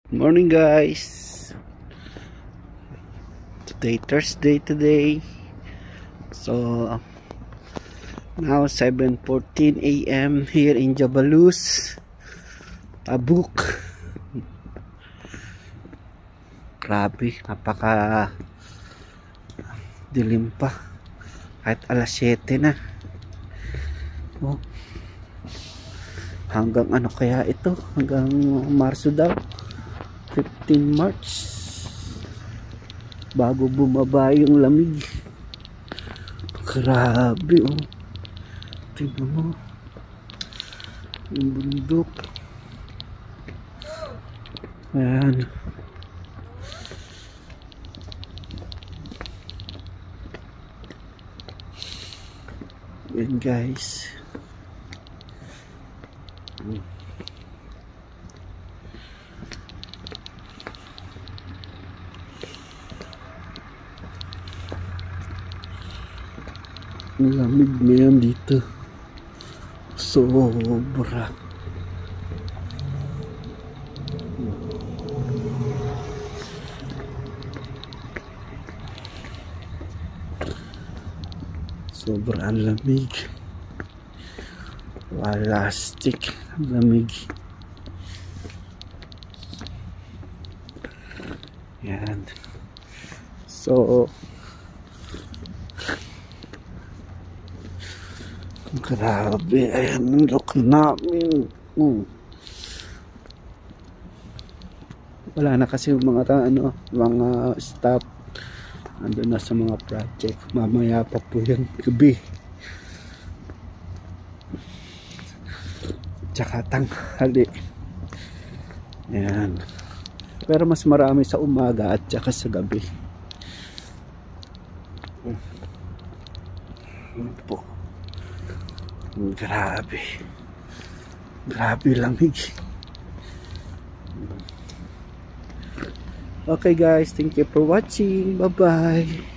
Morning guys. Thursday today. So now 7:14 a.m. here in Jabalus, Tabuk. Grabe, napaka dilim pa. Kahit alas 7 na. Oh. Hanggang ano kaya ito? Hanggang Marso daw. 15 March bago bumaba yung lamig. Grabe oh. Tingnan mo yung bundok. Ayan. Ayan guys. Ang lamig na yan dito. Sobra. Sobra ang lamig. Walastik ang lamig. Yan. So grabe, ayan ang look namin. Wala na kasi yung mga mga staff andun na sa mga project. Mamaya pa po yung gabi tsaka tanghali. Ayan. Pero mas marami sa umaga at tsaka sa gabi. Po. Grabe. Grabe lamig. Okay guys, thank you for watching. Bye bye.